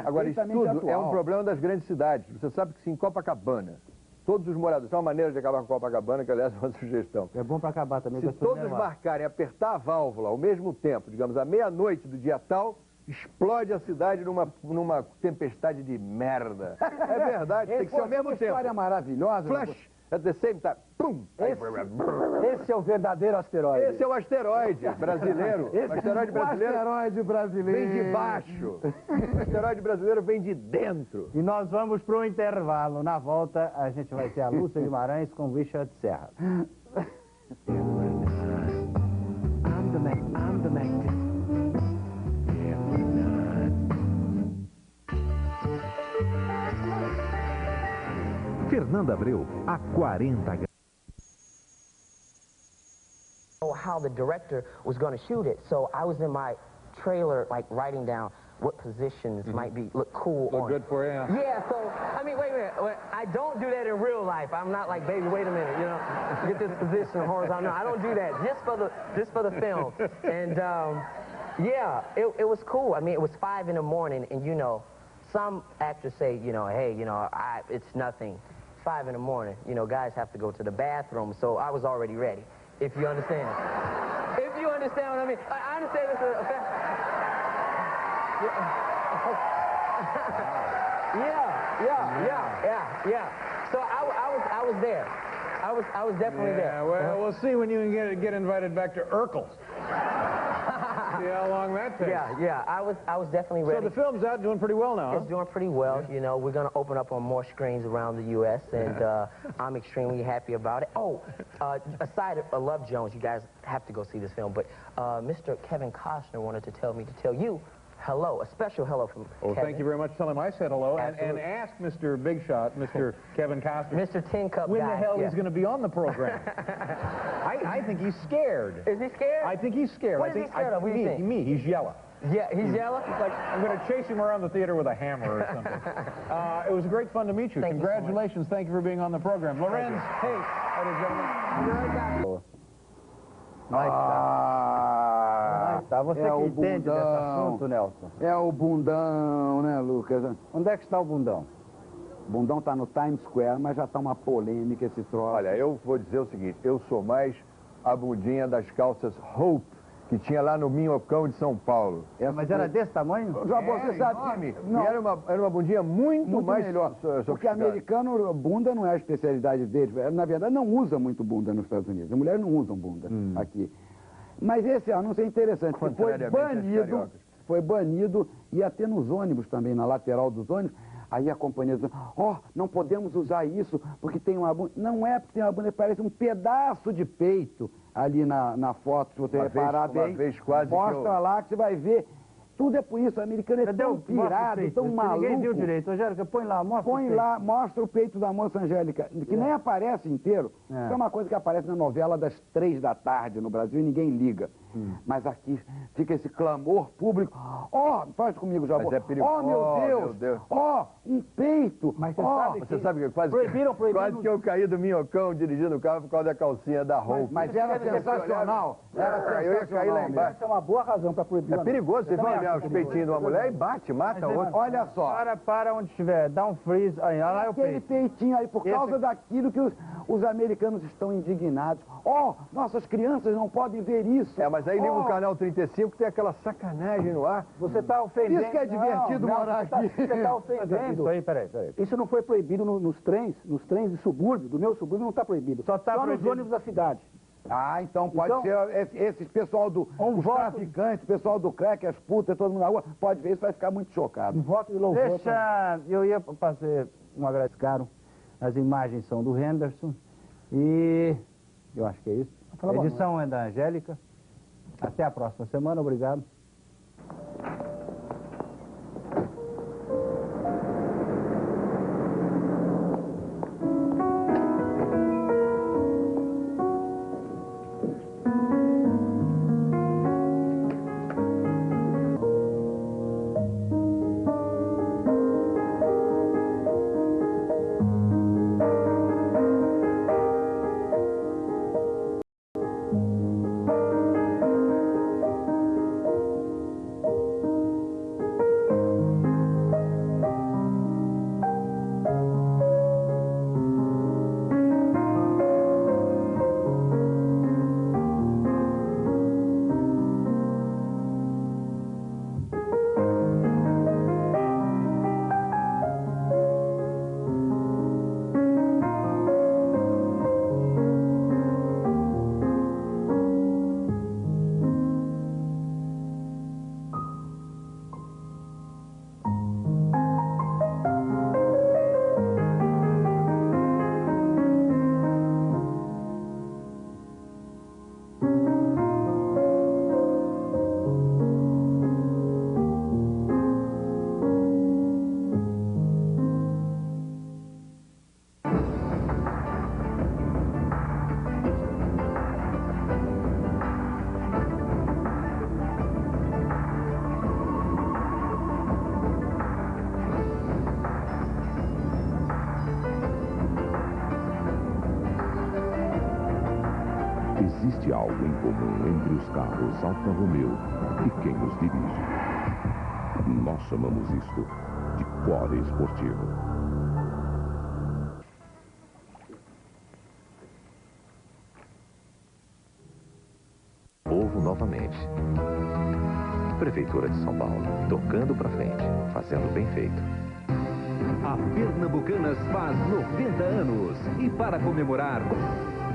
Agora, isso tudo é um problema das grandes cidades. Você sabe que se em Copacabana... Todos os moradores, tem uma maneira de acabar com Copacabana, que aliás é uma sugestão. É bom para acabar também. Se todos marcarem apertar a válvula ao mesmo tempo, digamos, à meia-noite do dia tal, explode a cidade numa tempestade de merda. É verdade, tem que ser ao mesmo tempo. História maravilhosa. Flash, at the same time, pum! Esse é o verdadeiro asteroide. Esse é o asteroide brasileiro. O asteroide brasileiro vem de baixo. O asteroide brasileiro vem de dentro. E nós vamos para o intervalo. Na volta, a gente vai ter a Lúcia Guimarães com Richard Serra. Fernanda Abreu, há 40 anos. How the director was going to shoot it, so I was in my trailer, like writing down what positions might look cool. Look good for you. Yeah. So I mean, wait a minute. I don't do that in real life. I'm not like, baby, wait a minute. You know, get this position horizontal. No, I don't do that. Just for the film. And Yeah, it was cool. I mean, it was 5 in the morning, and you know, some actors say, you know, hey, you know, it's nothing. 5 in the morning, you know, guys have to go to the bathroom, so I was already ready, if you understand. If you understand what I mean. I understand this is yeah. So I was there. I was definitely there. Well, we'll see when you can get invited back to Urkel. See how long that takes. Yeah, I was definitely ready. So the film's out, doing pretty well now, huh? It's doing pretty well. You know, we're going to open up on more screens around the U.S., and I'm extremely happy about it. Oh, aside of Love Jones, you guys have to go see this film, but Mr. Kevin Costner wanted to tell me to tell you hello, a special hello from Kevin. Thank you very much. Tell him I said hello, and Absolutely. ask Mr. Big Shot, Mr. Kevin Costner, Mr. Tin Cup when guy, the hell yeah. he's going to be on the program. I think he's scared. Is he scared? I think he's scared. What is he scared of? What do you think? Me, he's yellow. Yeah, he's yellow? It's like, I'm going to chase him around the theater with a hammer or something. It was great fun to meet you. Thank Congratulations. Thank you for being on the program. Lorenz, hey, ladies and gentlemen. Tá, você que entende desse assunto, Nelson. É o bundão, né, Lucas? Onde é que está o bundão? O bundão está no Times Square, mas já está uma polêmica esse troço. Olha, eu vou dizer o seguinte, eu sou mais a bundinha das calças Hope, que tinha lá no Minhocão de São Paulo. Mas era desse tamanho? Já você sabe enorme. que... Não, E era uma bundinha muito mais melhor. Porque sofisticada. americano, bunda não é a especialidade deles. Na verdade, não usa muito bunda nos Estados Unidos. As mulheres não usam bunda aqui. Mas esse anúncio é interessante, porque foi banido, ia ter nos ônibus também, na lateral dos ônibus. Aí a companhia diz, não podemos usar isso, porque tem uma bunda. Não é porque tem uma bunda, parece um pedaço de peito ali na foto, se você reparar bem. Mostra lá que você vai ver. Tudo é por isso, o americano é tão pirado, tão maluco. Ninguém viu direito. Angélica, põe lá, mostra o peito. Põe lá, mostra o peito da moça Angélica, que nem aparece inteiro. Isso é uma coisa que aparece na novela das 3 da tarde no Brasil e ninguém liga. Mas aqui fica esse clamor público. Faz comigo, Jabô. Mas é perigoso. Meu Deus. Um peito. Mas você sabe que quase que eu caí do Minhocão dirigindo o carro por causa da calcinha da Hope. Mas era sensacional. Eu ia cair lá embaixo. Essa é uma boa razão para proibir. É perigoso, você vai olhar os peitinhos de uma mulher e bate, mata outro. Olha só. Para onde estiver, dá um freeze, aí lá é o aquele peitinho aí, por causa daquilo que os americanos estão indignados. Nossas crianças não podem ver isso. Mas aí liga o canal 35 que tem aquela sacanagem no ar. Você está ofendendo. Isso que é divertido morar aqui. Você está ofendendo. Isso aí, peraí. Isso não foi proibido nos trens de subúrbio, do meu subúrbio não está proibido. Só nos ônibus da cidade. Então pode ser esse pessoal os traficantes, o pessoal do crack, as putas, todo mundo na rua, pode ver isso, vai ficar muito chocado. Um voto de louvor. Eu ia fazer um agradecimento. As imagens são do Henderson e eu acho que é isso. A edição é da Angélica. Até a próxima semana, obrigado. Existe algo em comum entre os carros Alfa Romeo e quem os dirige. Nós chamamos isto de core esportivo. Povo novamente. Prefeitura de São Paulo, tocando pra frente, fazendo bem feito. A Pernambucanas faz 90 anos e para comemorar...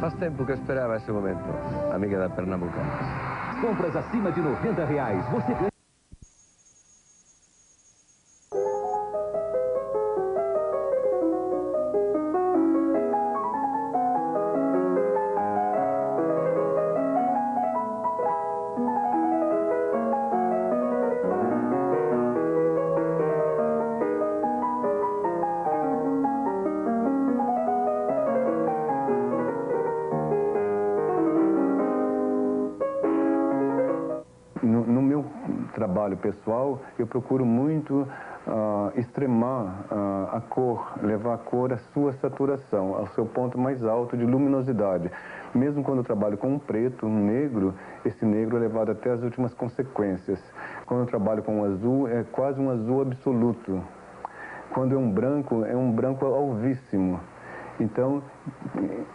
Faz tempo que eu esperava esse momento, amiga da Pernambucanas. Compras acima de R$90, você ganha... No meu trabalho pessoal, eu procuro muito extremar a cor, levar a cor à sua saturação, ao seu ponto mais alto de luminosidade. Mesmo quando eu trabalho com um preto, um negro, esse negro é levado até as últimas consequências. Quando eu trabalho com um azul, é quase um azul absoluto. Quando é um branco alvíssimo. Então,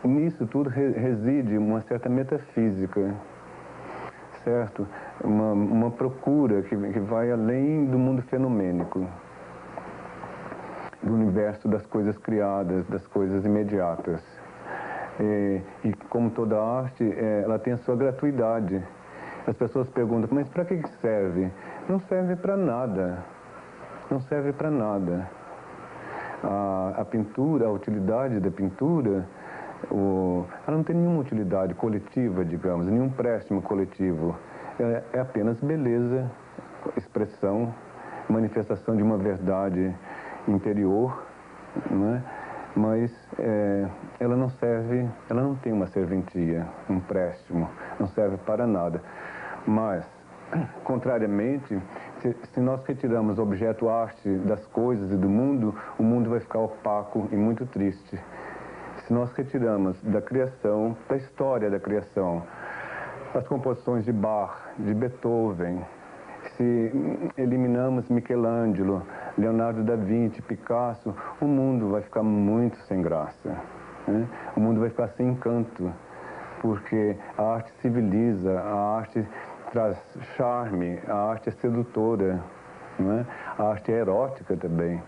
nisso tudo reside uma certa metafísica. Certo? Uma procura que vai além do mundo fenomênico, do universo das coisas criadas, das coisas imediatas. E como toda arte, ela tem a sua gratuidade. As pessoas perguntam, mas para que serve? Não serve para nada. Não serve para nada. A pintura, a utilidade da pintura... ela não tem nenhuma utilidade coletiva, digamos, nenhum empréstimo coletivo. É apenas beleza, expressão, manifestação de uma verdade interior, né? Mas ela não serve, ela não tem uma serventia, um empréstimo, não serve para nada. Mas, contrariamente, se nós retiramos o objeto arte das coisas e do mundo, o mundo vai ficar opaco e muito triste. Se nós retiramos da criação, da história da criação, as composições de Bach, de Beethoven, se eliminamos Michelangelo, Leonardo da Vinci, Picasso, o mundo vai ficar muito sem graça, né? O mundo vai ficar sem encanto, porque a arte civiliza, a arte traz charme, a arte é sedutora, né? A arte é erótica também.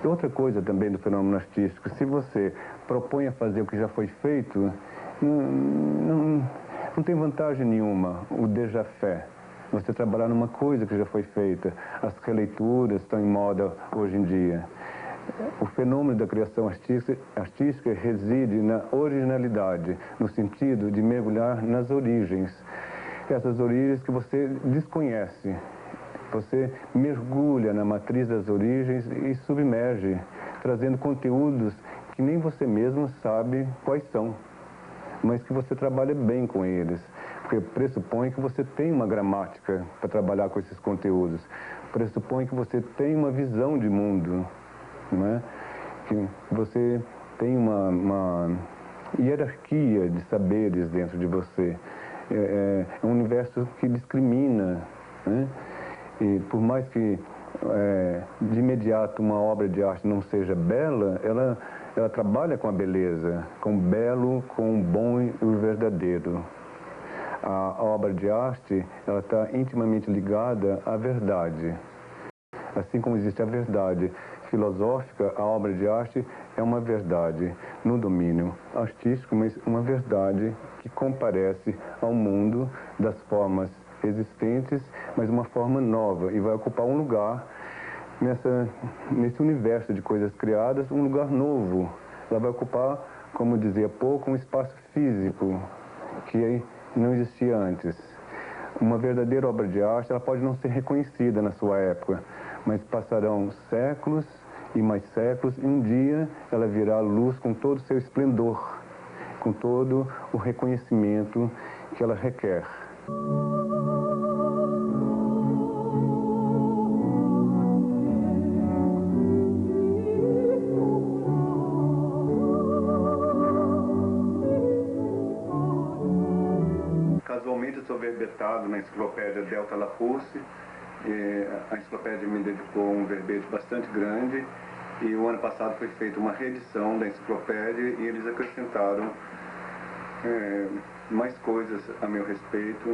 Outra coisa também do fenômeno artístico, se você propõe a fazer o que já foi feito, não tem vantagem nenhuma o déjà fait. Você trabalhar numa coisa que já foi feita. As releituras estão em moda hoje em dia. O fenômeno da criação artística reside na originalidade, no sentido de mergulhar nas origens. Essas origens que você desconhece. Você mergulha na matriz das origens e submerge, trazendo conteúdos que nem você mesmo sabe quais são, mas que você trabalha bem com eles, porque pressupõe que você tem uma gramática para trabalhar com esses conteúdos, pressupõe que você tem uma visão de mundo, né? Que você tem uma hierarquia de saberes dentro de você. É um universo que discrimina, né? E por mais que de imediato uma obra de arte não seja bela, ela trabalha com a beleza, com o belo, com o bom e o verdadeiro. A obra de arte, ela está intimamente ligada à verdade. Assim como existe a verdade filosófica, a obra de arte é uma verdade no domínio artístico, mas uma verdade que comparece ao mundo das formas existentes, mas uma forma nova, e vai ocupar um lugar nesse universo de coisas criadas, um lugar novo. Ela vai ocupar como dizia há pouco, um espaço físico que não existia antes. Uma verdadeira obra de arte, ela pode não ser reconhecida na sua época, mas passarão séculos e mais séculos, e um dia ela virá à luz com todo o seu esplendor, com todo o reconhecimento que ela requer. Casualmente, eu sou verbetado na enciclopédia Delta Larousse. A enciclopédia me dedicou um verbete bastante grande, e o ano passado foi feita uma reedição da enciclopédia e eles acrescentaram mais coisas a meu respeito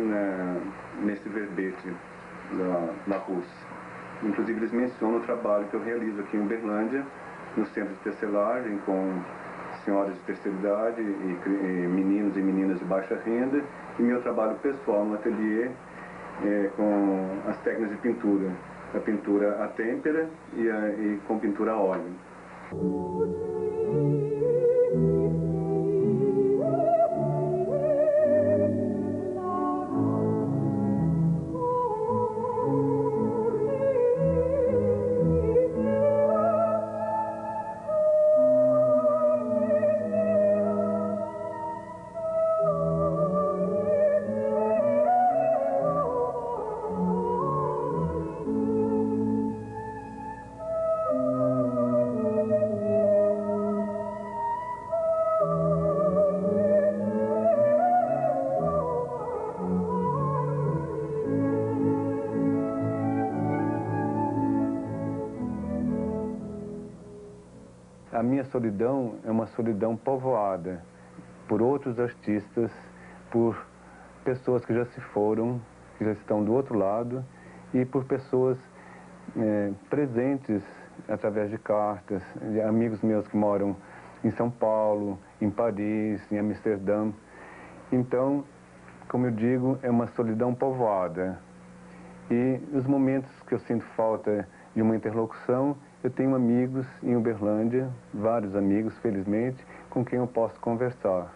nesse verbete da Larousse. Inclusive, eles mencionam o trabalho que eu realizo aqui em Uberlândia, no centro de tecelagem, com senhoras de terceira idade e meninos e meninas de baixa renda, e meu trabalho pessoal no ateliê com as técnicas de pintura, a pintura à têmpera e com pintura a óleo. A minha solidão é uma solidão povoada por outros artistas, por pessoas que já se foram, que já estão do outro lado, e por pessoas presentes através de cartas, de amigos meus que moram em São Paulo, em Paris, em Amsterdã. Então, como eu digo, é uma solidão povoada. E os momentos que eu sinto falta de uma interlocução, eu tenho amigos em Uberlândia, vários amigos, felizmente, com quem eu posso conversar.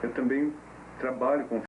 Eu também trabalho com